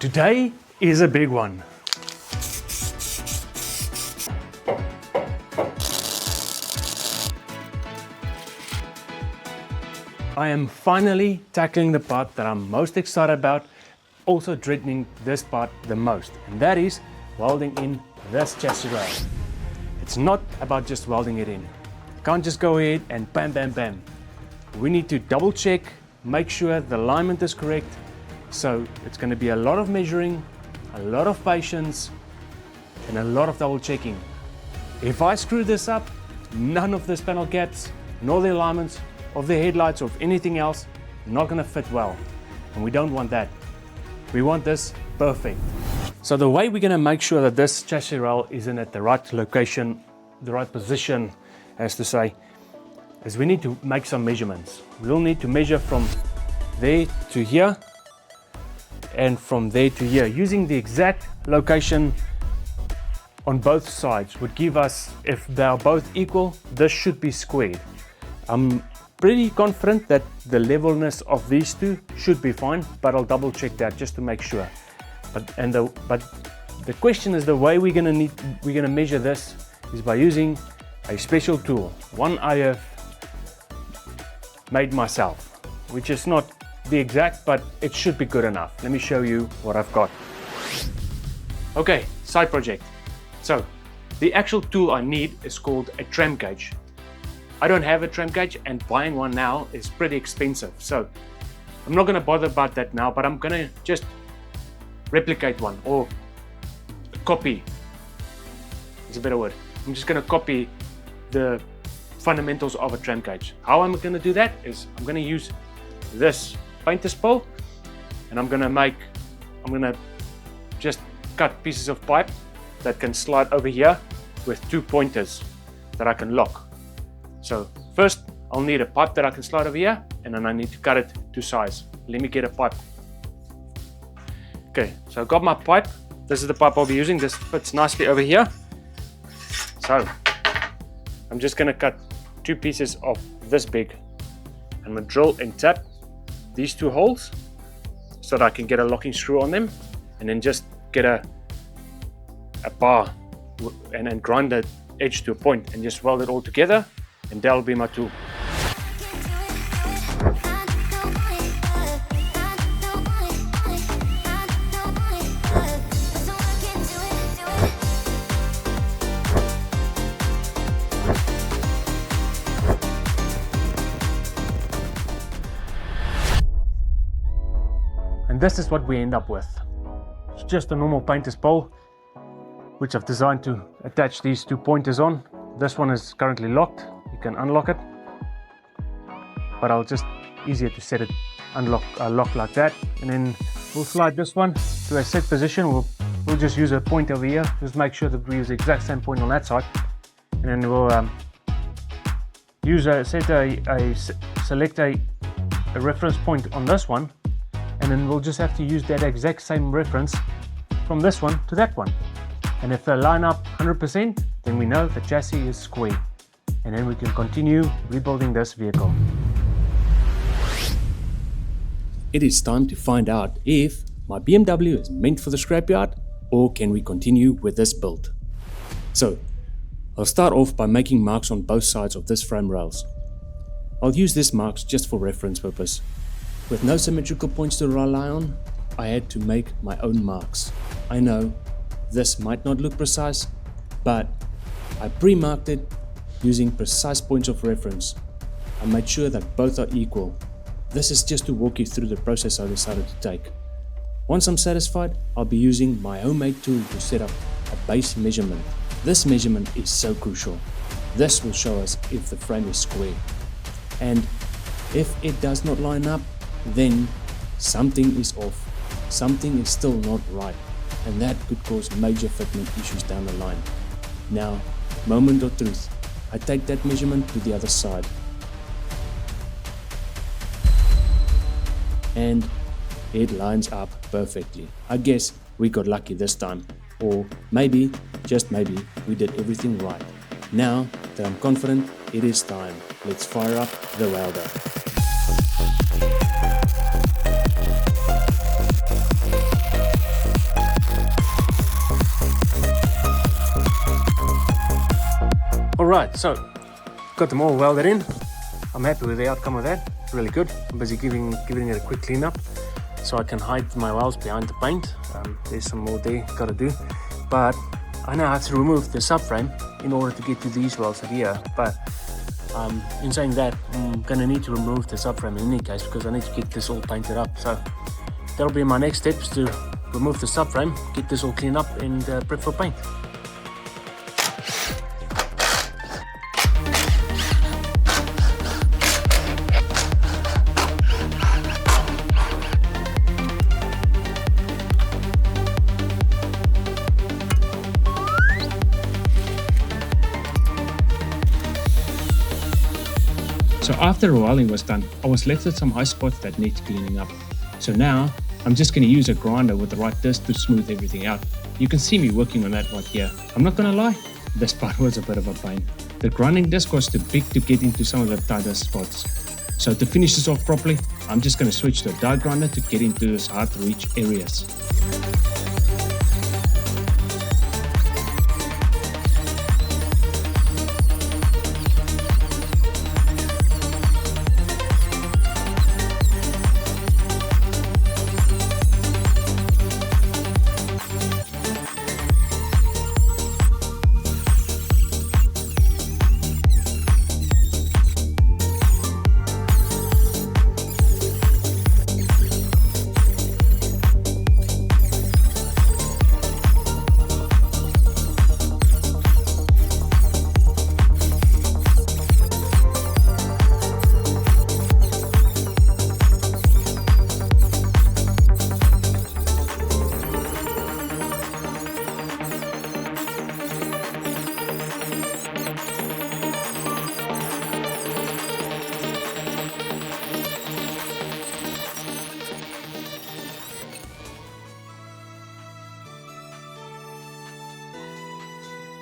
Today is a big one. I am finally tackling the part that I'm most excited about, also dreading this part the most, and that is welding in this chassis rail. It's not about just welding it in. You can't just go ahead and bam, bam, bam. We need to double check, make sure the alignment is correct. So it's going to be a lot of measuring, a lot of patience, and a lot of double checking. If I screw this up, none of this panel gaps, nor the alignments of the headlights or of anything else, not going to fit well. And we don't want that. We want this perfect. So the way we're going to make sure that this chassis rail is in at the right location, the right position, as to say, is we need to make some measurements. We'll need to measure from there to here, and from there to here. Using the exact location on both sides would give us, if they are both equal, this should be squared. I'm pretty confident that the levelness of these two should be fine, but I'll double check that just to make sure. But the question is, the way we're gonna measure this is by using a special tool, one I have made myself, which is not the exact, but it should be good enough. Let me show you what I've got. Okay, side project. So the actual tool I need is called a tram gauge. I don't have a tram gauge, and buying one now is pretty expensive. So I'm not gonna bother about that now, but I'm gonna just replicate one, or copy, is a better word. I'm just gonna copy the fundamentals of a tram gauge. How I'm gonna do that is I'm gonna use this painter's pole, and I'm gonna just cut pieces of pipe that can slide over here with two pointers that I can lock. So first I'll need a pipe that I can slide over here, and then I need to cut it to size. Let me get a pipe. Okay, so I've got my pipe. This is the pipe I'll be using. This fits nicely over here. So I'm just gonna cut two pieces of this big. I'm gonna drill and tap these two holes so that I can get a locking screw on them, and then just get a bar and then grind the edge to a point and just weld it all together, and that'll be my tool. And this is what we end up with. It's just a normal painter's pole, which I've designed to attach these two pointers on. This one is currently locked. You can unlock it, but I'll just easier to set it lock like that, and then we'll slide this one to a set position. We'll just use a point over here. Just make sure that we use the exact same point on that side, and then we'll select a reference point on this one. And then we'll just have to use that exact same reference from this one to that one. And if they line up 100%, then we know the chassis is square. And then we can continue rebuilding this vehicle. It is time to find out if my BMW is meant for the scrapyard, or can we continue with this build. So I'll start off by making marks on both sides of this frame rails. I'll use these marks just for reference purpose. With no symmetrical points to rely on, I had to make my own marks. I know this might not look precise, but I pre-marked it using precise points of reference. I made sure that both are equal. This is just to walk you through the process I decided to take. Once I'm satisfied, I'll be using my homemade tool to set up a base measurement. This measurement is so crucial. This will show us if the frame is square. And if it does not line up, then something is off. Something is still not right, and that could cause major fitment issues down the line. Now, moment of truth. I take that measurement to the other side, and it lines up perfectly. I guess we got lucky this time, or maybe, just maybe, we did everything right. Now that I'm confident, it is time. Let's fire up the welder. Alright, so got them all welded in. I'm happy with the outcome of that. It's really good. I'm busy giving it a quick clean up so I can hide my welds behind the paint. There's some more there got to do, but I now have to remove the subframe in order to get to these welds here. But in saying that, I'm gonna need to remove the subframe in any case because I need to get this all painted up. So that'll be my next steps, to remove the subframe, get this all cleaned up and prep for paint. So after the welding was done, I was left with some high spots that need cleaning up. So now, I'm just going to use a grinder with the right disc to smooth everything out. You can see me working on that right here. I'm not going to lie, this part was a bit of a pain. The grinding disc was too big to get into some of the tighter spots. So to finish this off properly, I'm just going to switch to a die grinder to get into those hard to reach areas.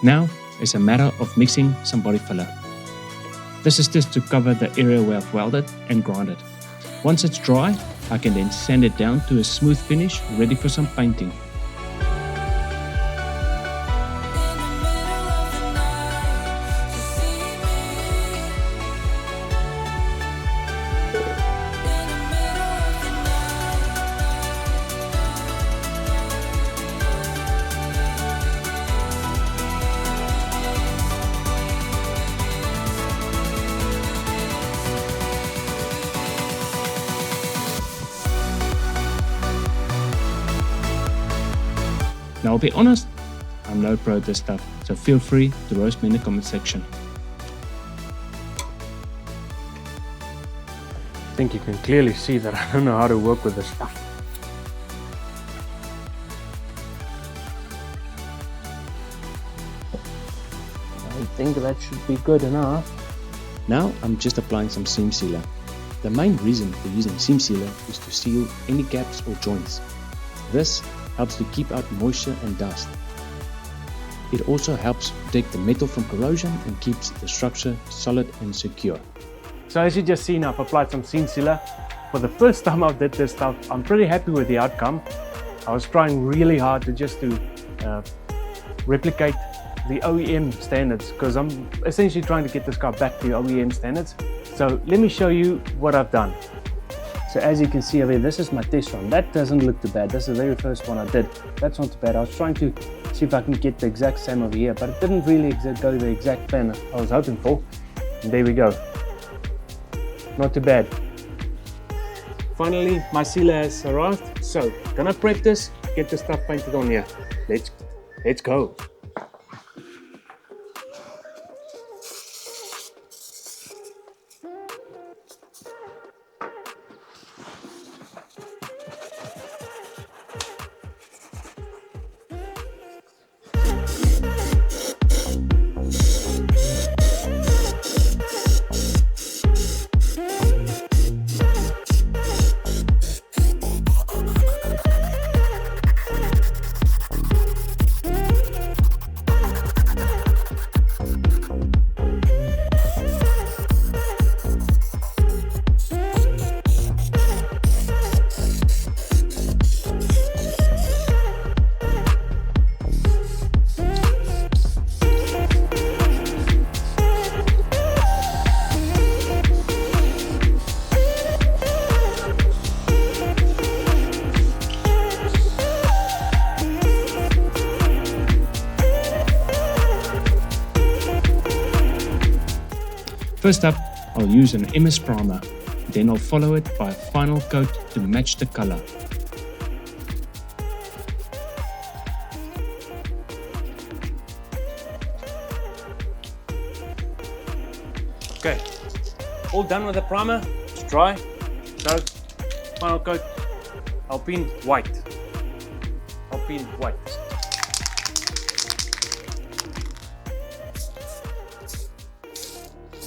Now, it's a matter of mixing some body filler. This is just to cover the area where I've welded and grinded. Once it's dry, I can then sand it down to a smooth finish, ready for some painting. Now I'll be honest, I'm no pro at this stuff, so feel free to roast me in the comment section. I think you can clearly see that I don't know how to work with this stuff. I think that should be good enough. Now I'm just applying some seam sealer. The main reason for using seam sealer is to seal any gaps or joints. This helps to keep out moisture and dust. It also helps protect the metal from corrosion and keeps the structure solid and secure. So as you just seen, I've applied some seam sealer. For the first time I did this stuff, I'm pretty happy with the outcome. I was trying really hard to replicate the OEM standards, because I'm essentially trying to get this car back to OEM standards. So let me show you what I've done. So as you can see over here, this is my test run. That doesn't look too bad. That's the very first one I did. That's not too bad. I was trying to see if I can get the exact same over here, but it didn't really go the exact plan I was hoping for. And there we go. Not too bad. Finally, my sealer has arrived. So, gonna prep this, get the stuff painted on here. Let's go. First up, I'll use an MS primer, then I'll follow it by a final coat to match the color. Okay, all done with the primer, it's dry. So, final coat, Alpine white. Alpine white.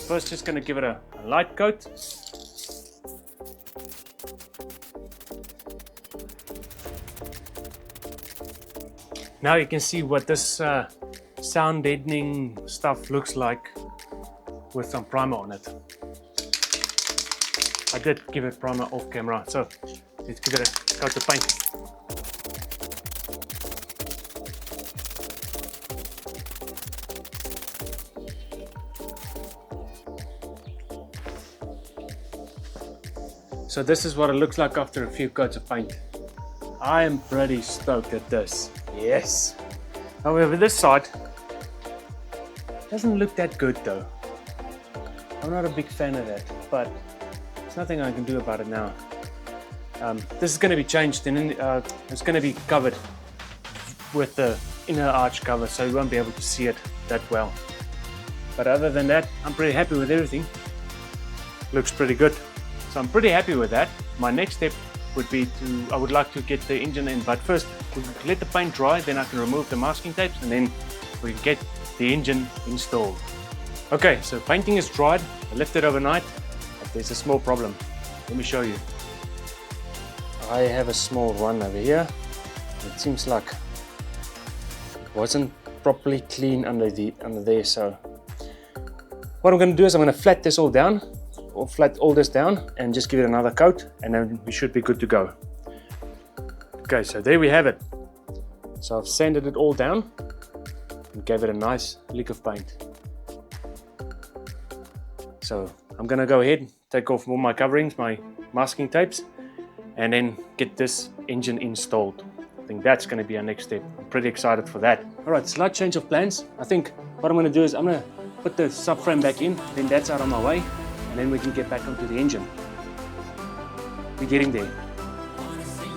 First, just going to give it a light coat. Now you can see what this sound deadening stuff looks like with some primer on it. I did give it primer off camera, so let's give it a coat of paint. So this is what it looks like after a few coats of paint. I am pretty stoked at this. Yes. However, this side doesn't look that good though. I'm not a big fan of that, but there's nothing I can do about it now. This is going to be changed and it's going to be covered with the inner arch cover, so you won't be able to see it that well. But other than that, I'm pretty happy with everything. Looks pretty good. So I'm pretty happy with that. My next step would be I would like to get the engine in, but first we let the paint dry, then I can remove the masking tapes and then we can get the engine installed. Okay, so painting is dried. I left it overnight, but there's a small problem. Let me show you. I have a small run over here. It seems like it wasn't properly clean under there. So what I'm going to do is I'm going to flat this all down, or flat all this down, and just give it another coat, and then we should be good to go. Okay, so there we have it. So I've sanded it all down and gave it a nice lick of paint. So I'm gonna go ahead, take off all my coverings, my masking tapes, and then get this engine installed. I think that's gonna be our next step. I'm pretty excited for that. All right, slight change of plans. I think what I'm gonna do is I'm gonna put the subframe back in, then that's out of my way, and then we can get back onto the engine. We're getting there.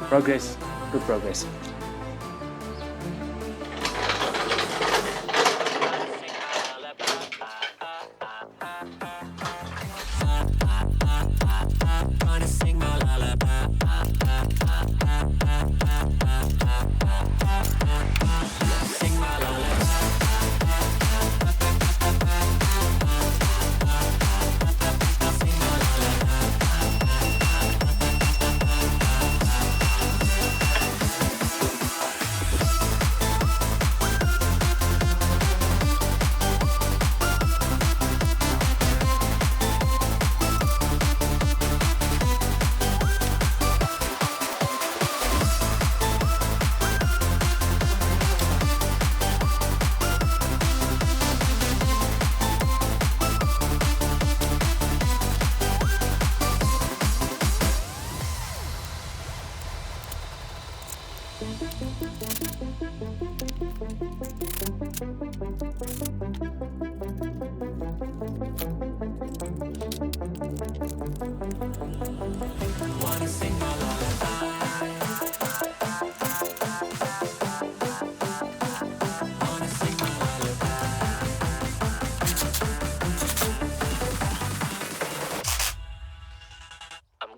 Progress, good progress.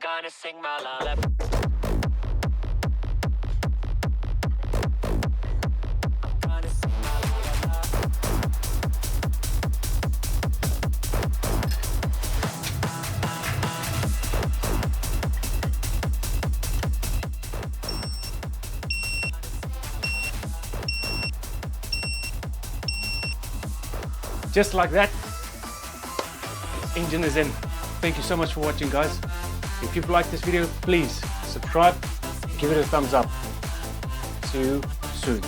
Gonna sing my lullaby. Just like that, engine is in. Thank you so much for watching, guys. If you've liked this video, please subscribe, give it a thumbs up. See you soon.